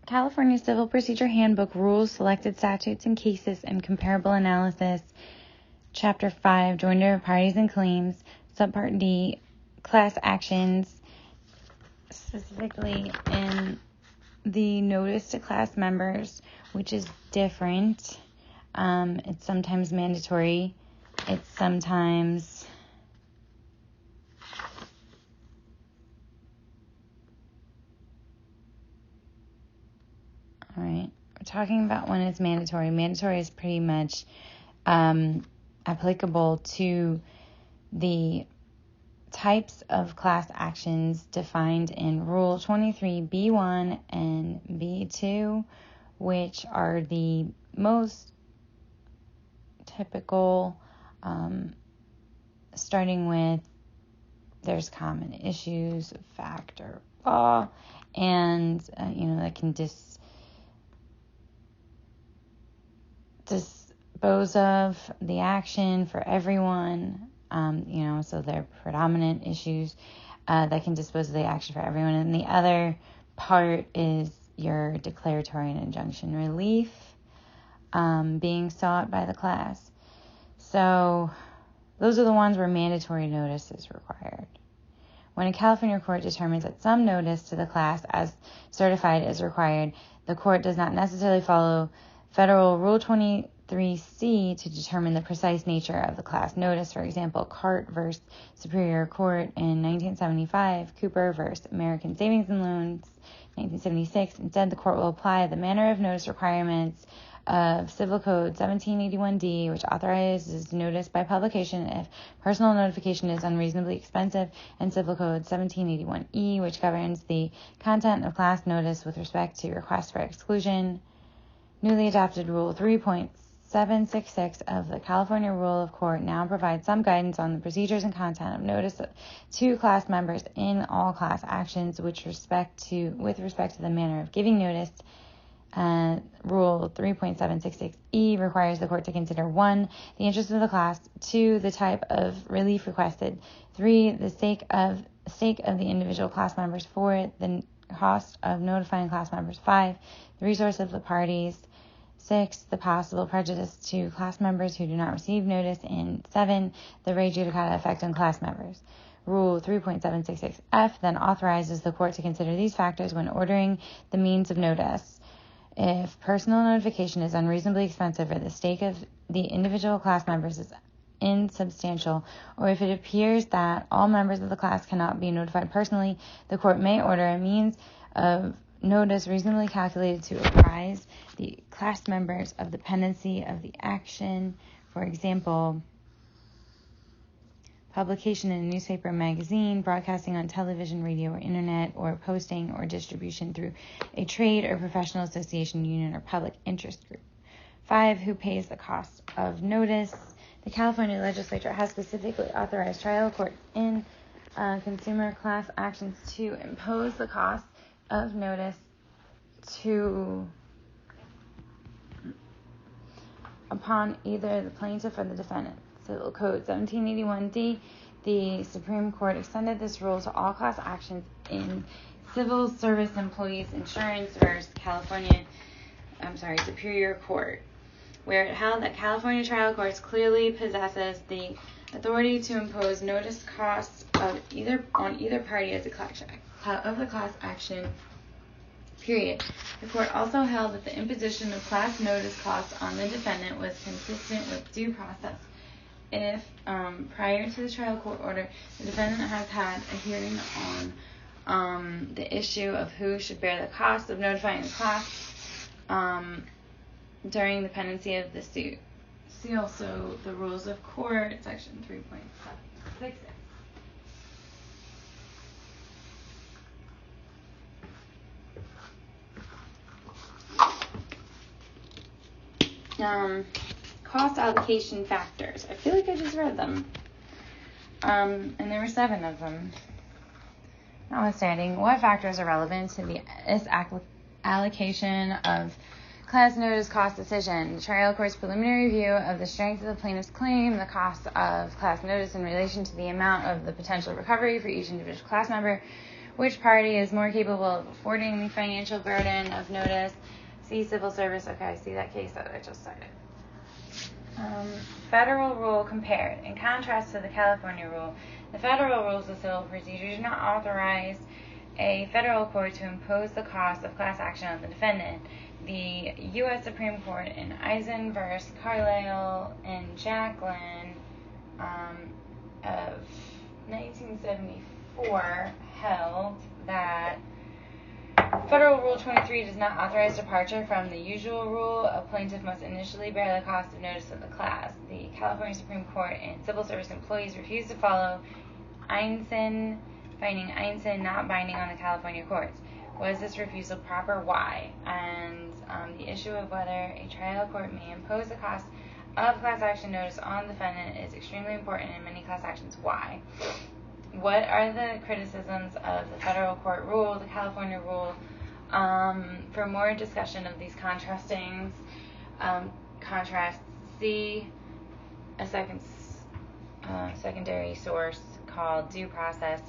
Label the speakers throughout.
Speaker 1: California Civil Procedure Handbook rules, selected statutes and cases, and comparable analysis. Chapter 5, Joinder of Parties and Claims. Subpart D, class actions, specifically in the notice to class members, which is different. It's sometimes mandatory. It's sometimes all right. We're talking about when it's mandatory. Mandatory is pretty much applicable to the types of class actions defined in Rule 23B1 and B2, which are the most typical, starting with there's common issues of fact or law, and that can dispose of the action for everyone. So they're predominant issues that can dispose of the action for everyone. And the other part is your declaratory and injunction relief being sought by the class. So those are the ones where mandatory notice is required. When a California court determines that some notice to the class as certified is required, the court does not necessarily follow Federal Rule 23C to determine the precise nature of the class notice. For example, Cart v. Superior Court in 1975, Cooper v. American Savings and Loans, 1976. Instead, the court will apply the manner of notice requirements of Civil Code 1781D, which authorizes notice by publication if personal notification is unreasonably expensive, and Civil Code 1781E, which governs the content of class notice with respect to requests for exclusion. Newly adopted Rule 3.766 of the California Rule of Court now provides some guidance on the procedures and content of notice to class members in all class actions with respect to the manner of giving notice. Rule 3.766E requires the court to consider 1. The interest of the class, 2. The type of relief requested, 3. The stake of the individual class members, 4. The cost of notifying class members, 5. The resource of the parties, 6. The possible prejudice to class members who do not receive notice, and 7. The res judicata effect on class members. Rule 3.766F then authorizes the court to consider these factors when ordering the means of notice. If personal notification is unreasonably expensive, or the stake of the individual class members is insubstantial, or if it appears that all members of the class cannot be notified personally, the court may order a means of notice reasonably calculated to apprise the class members of the pendency of the action. For example, publication in a newspaper or magazine, broadcasting on television, radio, or internet, or posting or distribution through a trade or professional association, union, or public interest group. 5. Who pays the cost of notice? The California legislature has specifically authorized trial courts in consumer class actions to impose the cost of notice upon either the plaintiff or the defendant. Civil Code 1781D, the Supreme Court extended this rule to all class actions in Civil Service Employees Insurance versus Superior Court, where it held that California trial courts clearly possesses the authority to impose notice costs on either party of the class action. Period. The court also held that the imposition of class notice costs on the defendant was consistent with due process if, prior to the trial court order, the defendant has had a hearing on the issue of who should bear the cost of notifying the class during the pendency of the suit. See also the Rules of Court, section 3.766. Cost allocation factors. I feel like I just read them. And there were 7 of them. Notwithstanding, what factors are relevant to this allocation of class notice cost decision? The trial court's preliminary review of the strength of the plaintiff's claim, the cost of class notice in relation to the amount of the potential recovery for each individual class member, Which party is more capable of affording the financial burden of notice? See civil service. Okay, I see that case that I just cited. Federal rule compared. In contrast to the California rule, the federal rules of civil procedure do not authorize a federal court to impose the cost of class action on the defendant. The U.S. Supreme Court in Eisen v. Carlisle and Jacqueline of 1974 held that Federal Rule 23 does not authorize departure from the usual rule. A plaintiff must initially bear the cost of notice of the class. The California Supreme Court and civil service employees refused to follow Eisen, finding Eisen not binding on the California courts. Was this refusal proper? Why? And the issue of whether a trial court may impose the cost of class action notice on the defendant is extremely important in many class actions. Why? What are the criticisms of the federal court rule, the California rule? For more discussion of these contrasts, see a secondary source called Due Process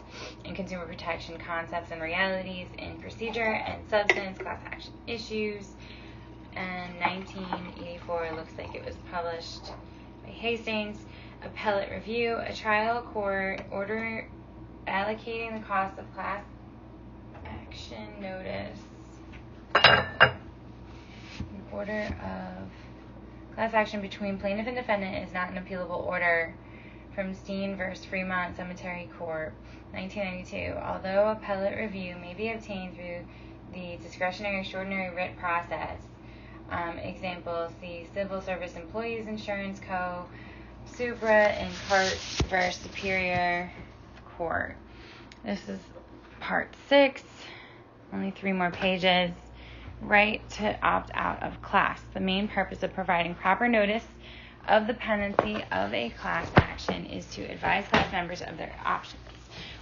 Speaker 1: and Consumer Protection Concepts and Realities in Procedure and Substance Class Action Issues. And 1984 looks like it was published by Hastings. Appellate Review, a trial court order allocating the cost of class action notice. An order of class action between plaintiff and defendant is not an appealable order. From Steen v. Fremont Cemetery Corp., 1992. Although appellate review may be obtained through the discretionary extraordinary writ process, example, see Civil Service Employees Insurance Co., Supra, and Part v. Superior Court. This is Part 6, only 3 more pages. Right to opt out of class. The main purpose of providing proper notice of the pendency of a class action is to advise class members of their options.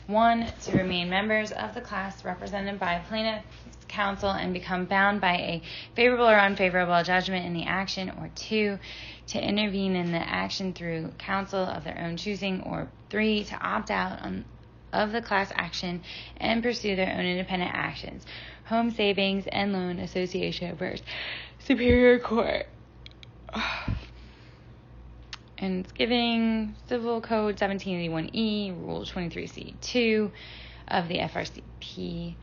Speaker 1: 1, to remain members of the class represented by plaintiff's counsel and become bound by a favorable or unfavorable judgment in the action, or 2, to intervene in the action through counsel of their own choosing, or 3, to opt out of the class action and pursue their own independent actions. Home Savings and Loan Association v. Superior Court. And it's giving Civil Code 1781E, Rule 23C2 of the FRCP.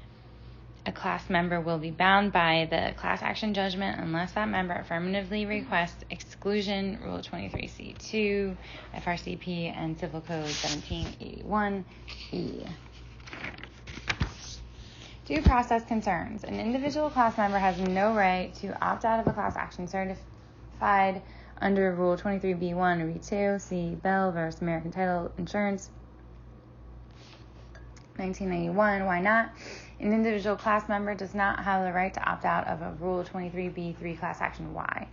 Speaker 1: A class member will be bound by the class action judgment unless that member affirmatively requests exclusion, Rule 23C2, FRCP, and Civil Code 1781E. Due process concerns. An individual class member has no right to opt out of a class action certified under Rule 23B1 or B2, see Bell v. American Title Insurance, 1991. Why not? An individual class member does not have the right to opt out of a Rule 23B3 class action. Why?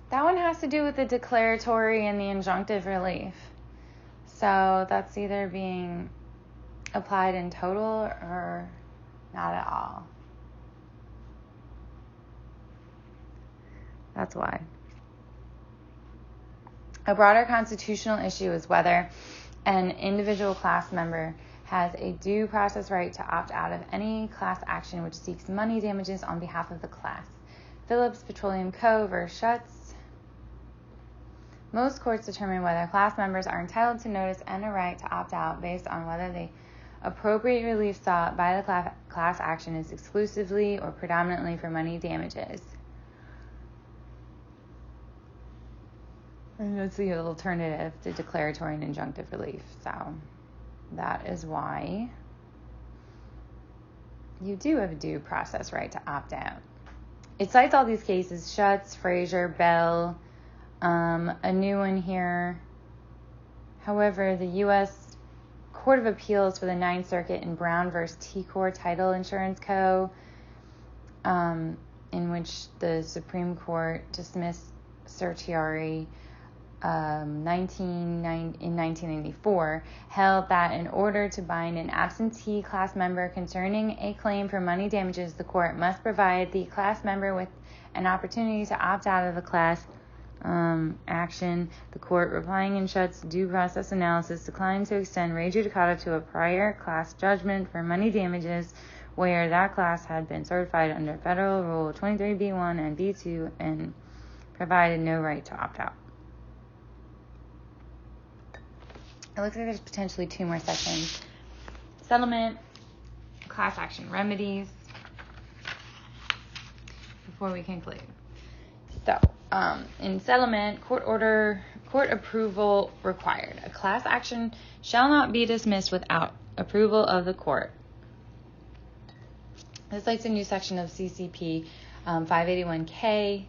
Speaker 1: That one has to do with the declaratory and the injunctive relief. So that's either being applied in total or not at all. That's why. A broader constitutional issue is whether an individual class member has a due process right to opt out of any class action which seeks money damages on behalf of the class. Phillips Petroleum Co. v. Schutz. Most courts determine whether class members are entitled to notice and a right to opt out based on whether the appropriate relief sought by the class action is exclusively or predominantly for money damages. And that's the alternative to declaratory and injunctive relief. So that is why you do have a due process right to opt out. It cites all these cases: Schutz, Frazier, Bell, a new one here. However, the U.S. Court of Appeals for the Ninth Circuit in Brown v. T-Corp Title Insurance Co., in which the Supreme Court dismissed certiorari in 1994, held that in order to bind an absentee class member concerning a claim for money damages, the court must provide the class member with an opportunity to opt out of the class action. The court, replying in Schut's due process analysis, declined to extend res judicata to a prior class judgment for money damages where that class had been certified under Federal Rule 23b1 and b2 and provided no right to opt out. It looks like there's potentially two more sections. Settlement, class action remedies, before we conclude. So, in settlement, court approval required. A class action shall not be dismissed without approval of the court. This cites a new section of CCP 581K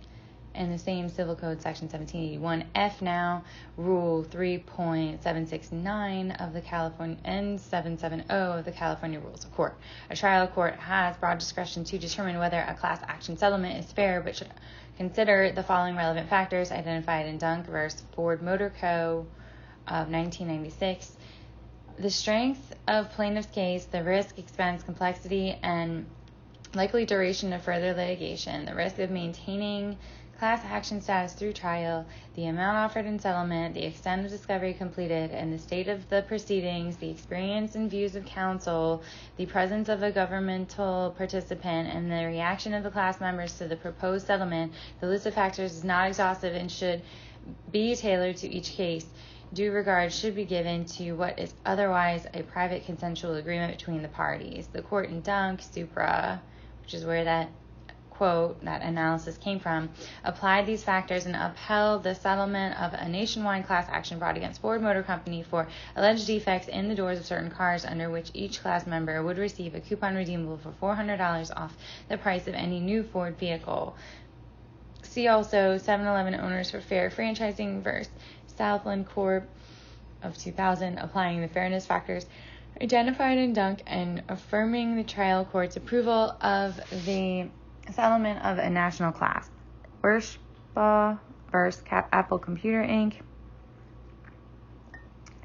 Speaker 1: and the same Civil Code Section 1781F now, Rule 3.769 of the California and 770 of the California Rules of Court. A trial court has broad discretion to determine whether a class action settlement is fair, but should consider the following relevant factors identified in Dunk v. Ford Motor Co. of 1996. The strength of plaintiff's case, the risk, expense, complexity, and likely duration of further litigation, the risk of maintaining class action status through trial, the amount offered in settlement, the extent of discovery completed, and the state of the proceedings, the experience and views of counsel, the presence of a governmental participant, and the reaction of the class members to the proposed settlement. The list of factors is not exhaustive and should be tailored to each case. Due regard should be given to what is otherwise a private consensual agreement between the parties. The court in Dunk, Supra, which is where that quote, that analysis came from, applied these factors and upheld the settlement of a nationwide class action brought against Ford Motor Company for alleged defects in the doors of certain cars, under which each class member would receive a coupon redeemable for $400 off the price of any new Ford vehicle. See also 7-Eleven Owners for Fair Franchising v. Southland Corp. of 2000, applying the fairness factors identified in Dunk and affirming the trial court's approval of the settlement of a national class. Wirschbaugh v. Apple Computer Inc.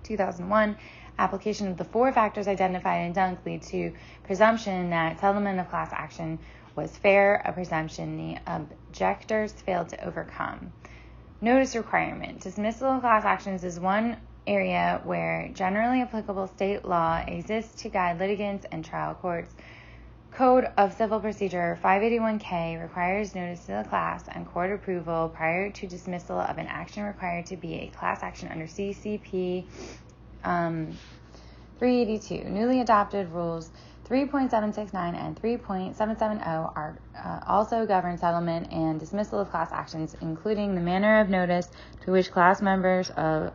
Speaker 1: 2001. Application of the four factors identified in Dunk lead to presumption that settlement of class action was fair, a presumption the objectors failed to overcome. Notice requirement. Dismissal of class actions is one area where generally applicable state law exists to guide litigants and trial courts. Code of Civil Procedure 581K requires notice to the class and court approval prior to dismissal of an action required to be a class action under CCP 382. Newly adopted rules 3.769 and 3.770 are also govern settlement and dismissal of class actions, including the manner of notice to which class members of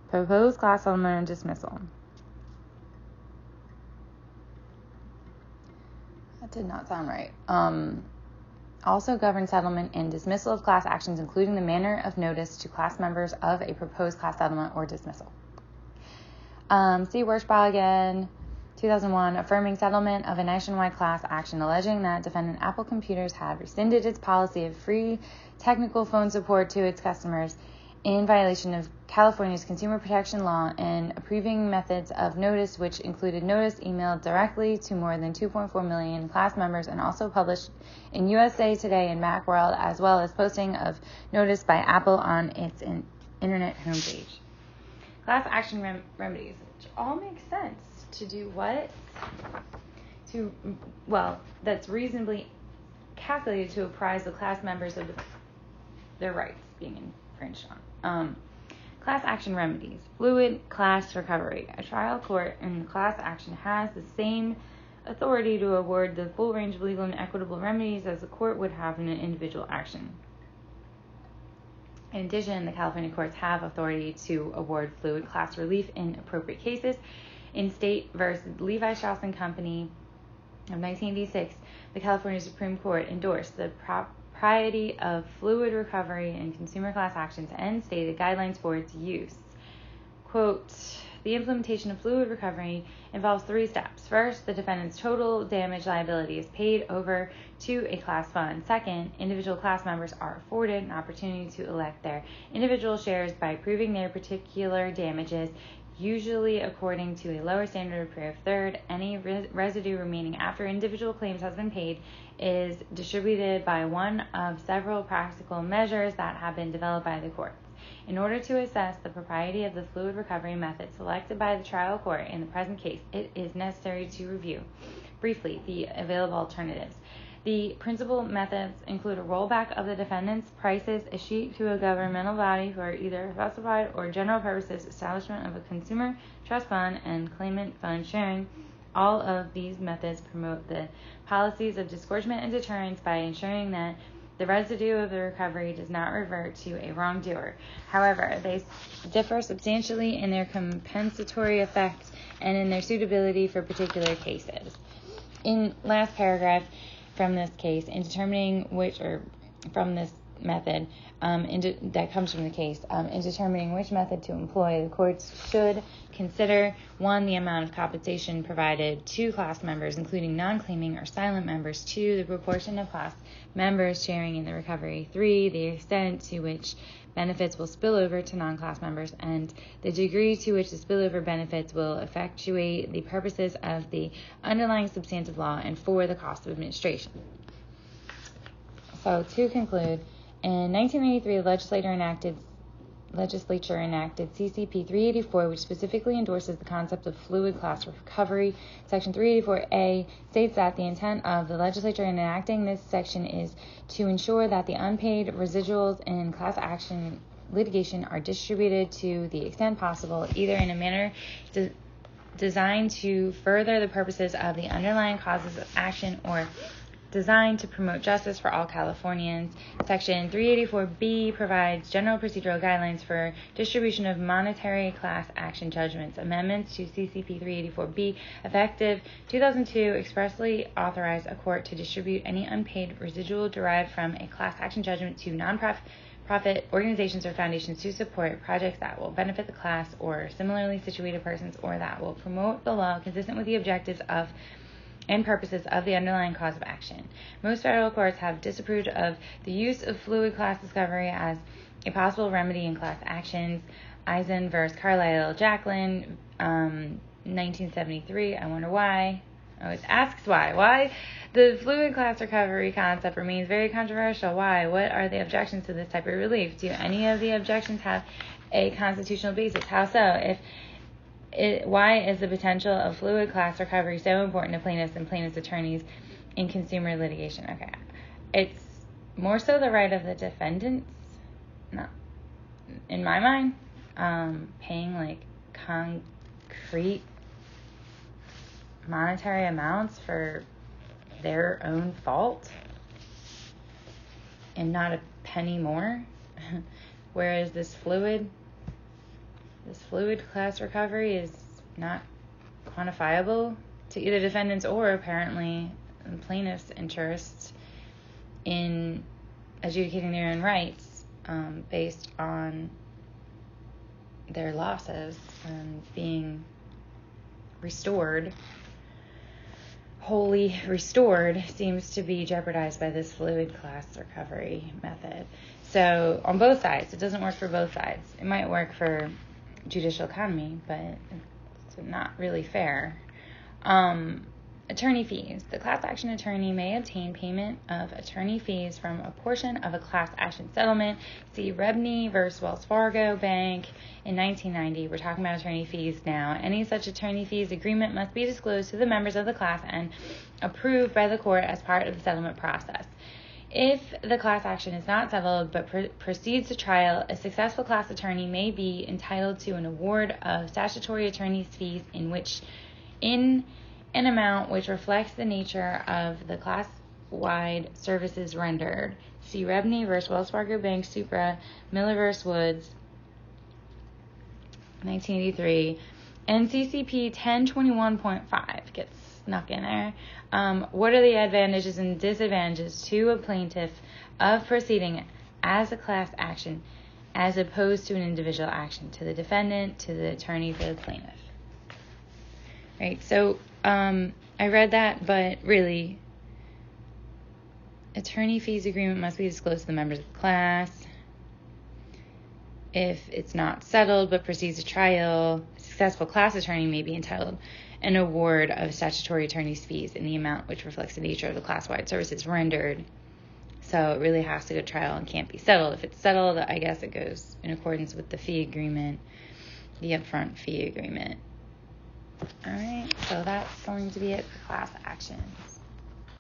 Speaker 1: proposed class settlement and dismissal. That did not sound right. Also govern settlement and dismissal of class actions, including the manner of notice to class members of a proposed class settlement or dismissal. See Wirschbaugh again, 2001, affirming settlement of a nationwide class action alleging that defendant Apple Computers had rescinded its policy of free technical phone support to its customers in violation of California's consumer protection law, and approving methods of notice which included notice emailed directly to more than 2.4 million class members and also published in USA Today and Macworld, as well as posting of notice by Apple on its internet homepage. Class action remedies, which all make sense. To do what? That's reasonably calculated to apprise the class members of their rights being infringed on. Class action remedies. Fluid class recovery. A trial court in class action has the same authority to award the full range of legal and equitable remedies as the court would have in an individual action. In addition, the California courts have authority to award fluid class relief in appropriate cases. In State v. Levi Strauss & Company of 1986, the California Supreme Court endorsed the propriety of fluid recovery in consumer class actions and stated guidelines for its use. Quote, the implementation of fluid recovery involves three steps. First, the defendant's total damage liability is paid over to a class fund. Second, individual class members are afforded an opportunity to elect their individual shares by proving their particular damages. usually according to a lower standard of proof. Third, any residue remaining after individual claims has been paid is distributed by one of several practical measures that have been developed by the courts. In order to assess the propriety of the fluid recovery method selected by the trial court in the present case, it is necessary to review briefly the available alternatives. The principal methods include a rollback of the defendant's prices issued to a governmental body for either specified or general purposes, establishment of a consumer trust fund, and claimant fund sharing. All of these methods promote the policies of disgorgement and deterrence by ensuring that the residue of the recovery does not revert to a wrongdoer. However, they differ substantially in their compensatory effects and in their suitability for particular cases. In last paragraph from this case, in determining which, or from this method that comes from the case, in determining which method to employ, the courts should consider 1, the amount of compensation provided to class members, including non-claiming or silent members; 2, the proportion of class members sharing in the recovery; 3, the extent to which benefits will spill over to non-class members, and the degree to which the spillover benefits will effectuate the purposes of the underlying substantive law; and 4, the cost of administration. So to conclude, in 1993, the legislature enacted CCP 384, which specifically endorses the concept of fluid class recovery. Section 384A states that the intent of the legislature in enacting this section is to ensure that the unpaid residuals in class action litigation are distributed to the extent possible, either in a manner designed to further the purposes of the underlying causes of action or designed to promote justice for all Californians. Section 384B provides general procedural guidelines for distribution of monetary class action judgments. Amendments to CCP 384B, effective 2002, expressly authorize a court to distribute any unpaid residual derived from a class action judgment to non-profit organizations or foundations to support projects that will benefit the class or similarly situated persons, or that will promote the law consistent with the objectives of and purposes of the underlying cause of action. Most federal courts have disapproved of the use of fluid class discovery as a possible remedy in class actions. Eisen v. Carlisle Jacqueline, 1973. I wonder why. Oh, it asks why. Why the fluid class recovery concept remains very controversial. Why? What are the objections to this type of relief? Do any of the objections have a constitutional basis? How so? Why is the potential of fluid class recovery so important to plaintiffs and plaintiffs' attorneys in consumer litigation? Okay, it's more so the right of the defendants, not in my mind, paying like concrete monetary amounts for their own fault and not a penny more. Whereas this fluid class recovery is not quantifiable to either defendants or apparently plaintiffs' interests in adjudicating their own rights based on their losses and being wholly restored seems to be jeopardized by this fluid class recovery method. So on both sides, it doesn't work for both sides. It might work for judicial economy, but it's not really fair. Attorney fees. The class action attorney may obtain payment of attorney fees from a portion of a class action settlement. See Rebney v. Wells Fargo Bank in 1990. We're talking about attorney fees now. Any such attorney fees agreement must be disclosed to the members of the class and approved by the court as part of the settlement process. If the class action is not settled but proceeds to trial, a successful class attorney may be entitled to an award of statutory attorney's fees in an amount which reflects the nature of the class-wide services rendered. See Rebney v. Wells Fargo Bank Supra, Miller v. Woods, 1983, and CCP 1021.5 gets snuck in there. What are the advantages and disadvantages to a plaintiff of proceeding as a class action as opposed to an individual action, to the defendant, to the attorney for the plaintiff? Right, so I read that, but really, attorney fees agreement must be disclosed to the members of the class. If it's not settled but proceeds to trial, a successful class attorney may be entitled an award of statutory attorney's fees in the amount which reflects the nature of the class-wide services rendered. So it really has to go to trial and can't be settled. If it's settled, I guess it goes in accordance with the fee agreement, the upfront fee agreement. All right, so that's going to be it for class actions.